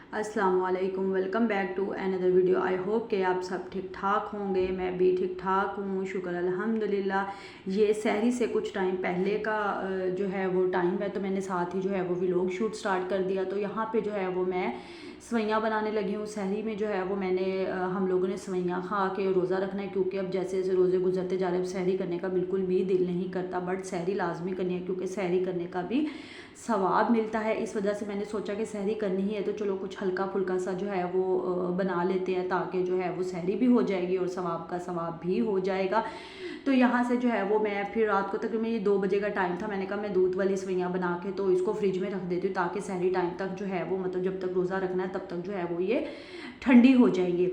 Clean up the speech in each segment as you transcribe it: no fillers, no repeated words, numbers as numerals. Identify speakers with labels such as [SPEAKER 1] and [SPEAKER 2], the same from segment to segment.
[SPEAKER 1] अस्सलाम वालेकुम, welcome back to another video. I hope कि आप सब ठीक ठाक होंगे। मैं भी ठीक ठाक हूँ, शुक्र अल्हम्दुलिल्लाह। ये सहरी से कुछ टाइम पहले का जो है वो टाइम है, तो मैंने साथ ही जो है वो व्लॉग शूट स्टार्ट कर दिया। तो यहाँ पे जो है वो मैं सवैयाँ बनाने लगी हूँ। सहरी में जो है वो मैंने हम लोगों ने सवैयाँ खा के रोज़ा रखना है, क्योंकि अब जैसे जैसे रोज़े गुजरते जा रहे हैं सहरी करने का बिल्कुल भी दिल नहीं करता, बट सहरी लाजमी करनी है क्योंकि सहरी करने का भी सवाब मिलता है। इस वजह से मैंने सोचा कि सहरी करनी ही है तो चलो कुछ हल्का फुल्का सा जो है वो बना लेते हैं, ताकि जो है वो सहरी भी हो जाएगी और सवाब का सवाब भी हो जाएगा। तो यहाँ से जो है वो मैं फिर रात को तकरीबन ये 2 बजे का टाइम था, मैंने कहा मैं दूध वाली सवैयाँ बना के तो इसको फ्रिज में रख देती हूँ, ताकि सहरी टाइम तक जो है वो मतलब जब तक रोज़ा रखना है तब तक जो है वो ये ठंडी हो जाएंगी।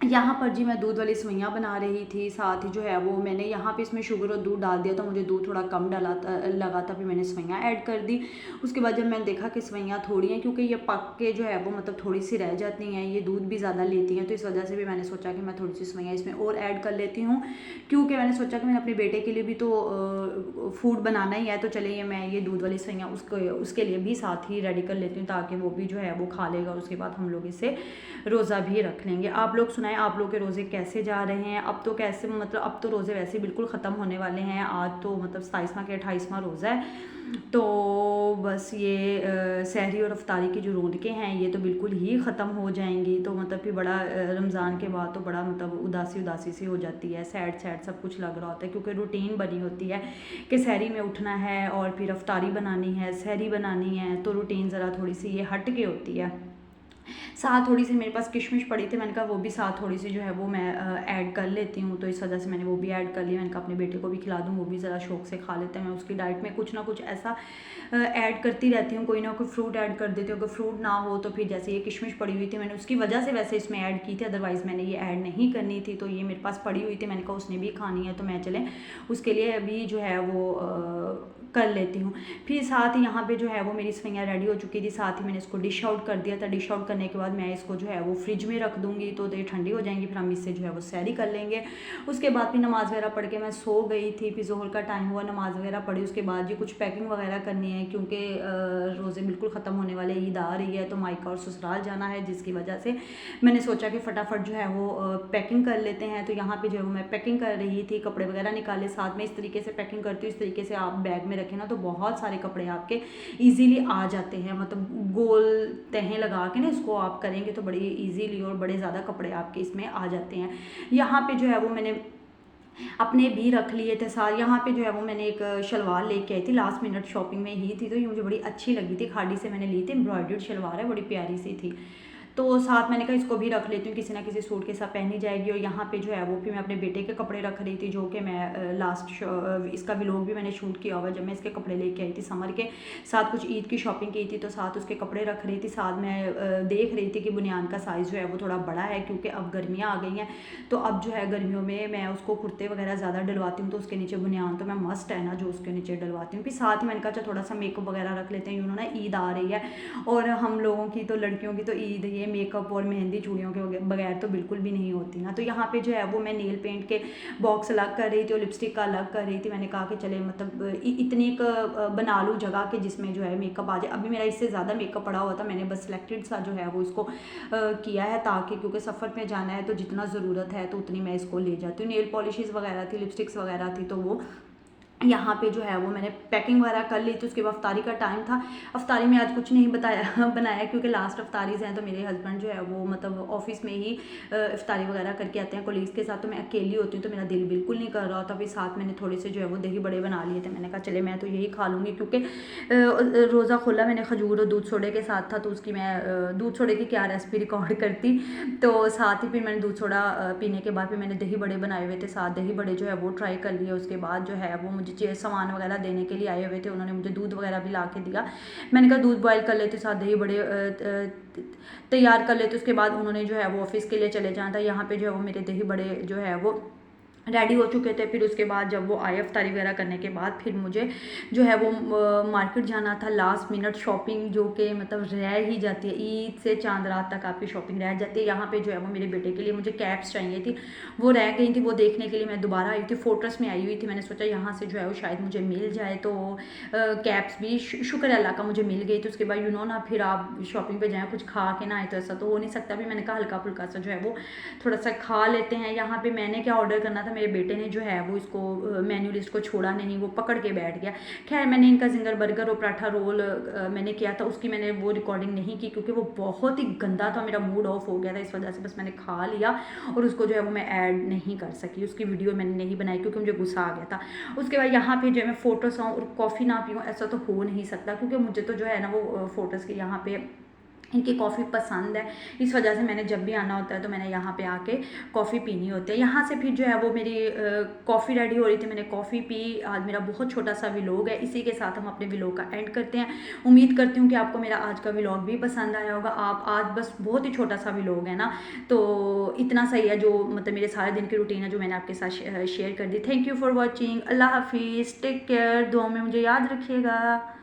[SPEAKER 1] यहाँ पर जी मैं दूध वाली सवैयाँ बना रही थी, साथ ही जो है वो मैंने यहाँ पे इसमें शुगर और दूध डाल दिया था, मुझे दूध थोड़ा कम लगा था, फिर मैंने सवैयाँ ऐड कर दी। उसके बाद जब मैंने देखा कि सवैयाँ थोड़ी हैं, क्योंकि ये पक के जो है वो मतलब थोड़ी सी रह जाती हैं, ये दूध भी ज़्यादा लेती हैं, तो इस वजह से भी मैंने सोचा कि मैं थोड़ी सी सवैयाँ इसमें और ऐड कर लेती हूँ। क्योंकि मैंने सोचा कि मैंने अपने बेटे के लिए भी तो फूड बनाना ही है, तो चलिए मैं ये दूध वाली सवैयाँ उसके लिए भी साथ ही रेडी कर लेती हूँ, ताकि वो भी जो है वो खा लेगा और उसके बाद हम लोग इसे रोज़ा भी रख लेंगे। आप लोग सुनाएं, आप लोग के रोज़े कैसे जा रहे हैं? अब तो कैसे मतलब अब तो रोज़े वैसे बिल्कुल ख़त्म होने वाले हैं। आज तो मतलब 27वां के 28वां रोज़ा है, तो बस ये सहरी और अफ्तारी की जो रौनकें हैं ये तो बिल्कुल ही ख़त्म हो जाएंगी। तो मतलब फिर बड़ा रमज़ान के बाद तो बड़ा मतलब उदासी उदासी सी हो जाती है, सैड सैड सब कुछ लग रहा होता है, क्योंकि रूटीन बनी होती है कि सहरी में उठना है और फिर अफ्तारी बनानी है, सहरी बनानी है, तो रूटीन ज़रा थोड़ी सी ये हट के होती है। साथ थोड़ी सी मेरे पास किशमिश पड़ी थी, मैंने कहा वो भी साथ थोड़ी सी जो है वो मैं ऐड कर लेती हूँ, तो इस वजह से मैंने वो भी ऐड कर लिया। मैंने कहा अपने बेटे को भी खिला दूँ, वो भी ज़रा शौक से खा लेते हैं। मैं उसकी डाइट में कुछ ना कुछ ऐसा ऐड करती रहती हूँ, कोई ना कोई फ्रूट ऐड कर देती हूँ। अगर फ्रूट ना हो तो फिर जैसे ये किशमिश पड़ी हुई थी, मैंने उसकी वजह से वैसे इसमें ऐड की थी, अदरवाइज़ मैंने ये ऐड नहीं करनी थी। तो ये मेरे पास पड़ी हुई थी, मैंने कहा उसने भी खानी है तो मैं चले उसके लिए अभी जो है वो कर लेती हूँ। फिर साथ ही यहाँ पे जो है वो मेरी सवैयाँ रेडी हो चुकी थी, साथ ही मैंने इसको डिश आउट कर दिया था। डिश आउट करने के बाद मैं इसको जो है वो फ्रिज में रख दूँगी, तो ये ठंडी हो जाएंगी, फिर हम इससे जो है वो सहरी कर लेंगे। उसके बाद फिर नमाज़ वगैरह पढ़ के मैं सो गई थी, फिर ज़ोहर का टाइम हुआ, नमाज़ वगैरह पढ़ी। उसके बाद जी कुछ पैकिंग वगैरह करनी है, क्योंकि रोज़े बिल्कुल ख़त्म होने वाले, ईद आ रही है, तो मायका और ससुराल जाना है, जिसकी वजह से मैंने सोचा कि फटाफट जो है वो पैकिंग कर लेते हैं। तो यहाँ पे जो है मैं पैकिंग कर रही थी, कपड़े वगैरह निकाले, साथ में इस तरीके से पैकिंग करती हूँ। इस तरीके से आप बैग में रखें ना तो बहुत सारे कपड़े आपके इजीली आ जाते हैं, मतलब गोल तहें लगा के ना इसको आप करेंगे तो बड़ी इजीली और बड़े ज़्यादा कपड़े आपके इसमें आ जाते हैं। यहाँ पे जो है वो मैंने अपने भी रख लिए थे सारे। यहाँ पे जो है वो मैंने एक शलवार लेके आई थी, लास्ट मिनट शॉपिंग में ही थी, तो ये मुझे बड़ी अच्छी लगी थी, खाड़ी से मैंने ली थी, एम्ब्रॉयडर्ड शलवार है, बड़ी प्यारी सी थी। तो साथ मैंने कहा इसको भी रख लेती हूँ, किसी ना किसी सूट के साथ पहनी जाएगी। और यहाँ पे जो है वो फिर मैं अपने बेटे के कपड़े रख रही थी, जो कि मैं इसका व्लॉग भी मैंने शूट किया हुआ, जब मैं इसके कपड़े लेके आई थी समर के साथ, कुछ ईद की शॉपिंग की थी, तो साथ उसके कपड़े रख रही थी। साथ मैं देख रही थी कि बुनियान का साइज़ जो है वो थोड़ा बड़ा है, क्योंकि अब गर्मियाँ आ गई हैं, तो अब जो है गर्मियों में मैं उसको कुर्ते वगैरह ज़्यादा डलवाती हूँ, तो उसके नीचे बुनियान तो मैं मस्ट है ना जो उसके नीचे डलवाती हूँ। फिर साथ ही मैंने कहा थोड़ा सा मेकअप वगैरह रख लेते हैं, उन्होंने ईद आ रही है और हम लोगों की तो लड़कियों की तो ईद, ये मेकअप और मेहंदी चूड़ियों के बगैर तो बिल्कुल भी नहीं होती ना। तो यहाँ पे जो है वो मैं नेल पेंट के बॉक्स अलग कर रही थी और लिपस्टिक का अलग कर रही थी। मैंने कहा कि चले मतलब इतनी बना लूँ जगह के जिसमें जो है मेकअप आ जाए। अभी मेरा इससे ज़्यादा मेकअप पड़ा हुआ था, मैंने बस सिलेक्टेड सा जो है वो इसको किया है, ताकि क्योंकि सफ़र में जाना है तो जितना ज़रूरत है तो उतनी मैं इसको ले जाती हूँ। नेल पॉलिशेस वगैरह थी, लिपस्टिक्स वगैरह थी, तो वो यहाँ पे जो है वो मैंने पैकिंग वगैरह कर ली थी। उसके बाद अफ्तारी का टाइम था, अफ्तारी में आज कुछ नहीं बनाया, क्योंकि लास्ट अफ्तारीज़ हैं, तो मेरे हस्बैंड जो है वो मतलब ऑफिस में ही इफ्तारी वगैरह करके आते हैं कोलीग्स के साथ, तो मैं अकेली होती हूँ, तो मेरा दिल बिल्कुल नहीं कर रहा था। फिर साथ मैंने थोड़े से जो है वो दही बड़े बना लिए थे, मैंने कहा चले मैं तो यही खा लूँगी, क्योंकि रोज़ा खोला मैंने खजूर और दूध सोडे के साथ था, तो उसकी मैं दूध सोडे की क्या रेसिपी रिकॉर्ड करती। तो साथ ही फिर मैंने दूध सोडा पीने के बाद फिर मैंने दही बड़े बनाए हुए थे, साथ दही बड़े जो है वो ट्राई कर लिए। उसके बाद जो है वो मुझे सामान वगैरह देने के लिए आए हुए थे, उन्होंने मुझे दूध वगैरह भी ला के दिया। मैंने कहा दूध बॉयल कर लेते, साथ दही बड़े तैयार कर लेते। उसके बाद उन्होंने जो है वो ऑफिस के लिए चले जाना था। यहाँ पे जो है वो मेरे दही बड़े जो है वो रेडी हो चुके थे। फिर उसके बाद जब वो आए इफ्तारी वगैरह करने के बाद फिर मुझे जो है वो मार्केट जाना था। लास्ट मिनट शॉपिंग जो कि मतलब रह ही जाती है, ईद से चांद रात तक आपकी शॉपिंग रह जाती है। यहाँ पे जो है वो मेरे बेटे के लिए मुझे कैप्स चाहिए थी, वो रह गई थी। वो देखने के लिए मैं दोबारा आई थी, फोर्ट्रेस में आई हुई थी। मैंने सोचा यहाँ से जो है वो शायद मुझे मिल जाए, तो कैप्स भी शुक्र अल्लाह का मुझे मिल गई। तो उसके बाद ना फिर आप शॉपिंग पे जाएँ कुछ खा के ना आए तो ऐसा तो हो नहीं सकता। भी मैंने कहा हल्का फुल्का सा जो है वो थोड़ा सा खा लेते हैं। यहाँ पे मैंने क्या ऑर्डर करना था, मेरे बेटे ने जो है वो इसको मेन्यू लिस्ट को छोड़ा नहीं, वो पकड़ के बैठ गया। खैर मैंने इनका जिंगर बर्गर और पराठा रोल मैंने किया था, उसकी मैंने वो रिकॉर्डिंग नहीं की क्योंकि वो बहुत ही गंदा था, मेरा मूड ऑफ हो गया था। इस वजह से बस मैंने खा लिया और उसको जो है वो मैं ऐड नहीं कर सकी, उसकी वीडियो मैंने नहीं बनाई क्योंकि मुझे गुस्सा आ गया था। उसके बाद यहाँ पे जो है मैं फ़ोटोस आऊँ और कॉफ़ी ना पीऊँ, ऐसा तो हो नहीं सकता क्योंकि मुझे तो जो है ना वो फ़ोटोज़ के यहाँ पे इनकी कॉफ़ी पसंद है। इस वजह से मैंने जब भी आना होता है तो मैंने यहाँ पे आके कॉफ़ी पीनी होती है। यहाँ से फिर जो है वो मेरी कॉफ़ी रेडी हो रही थी, मैंने कॉफ़ी पी। आज मेरा बहुत छोटा सा व्लॉग है, इसी के साथ हम अपने व्लॉग का एंड करते हैं। उम्मीद करती हूँ कि आपको मेरा आज का व्लॉग भी पसंद आया होगा। आप आज बस बहुत ही छोटा सा व्लॉग है ना, तो इतना सही है जो मतलब मेरे सारे दिन की रूटीन है जो मैंने आपके साथ शेयर कर दी। Thank you for watching. अल्लाह हाफिज़, टेक केयर, दुआ में मुझे याद रखिएगा।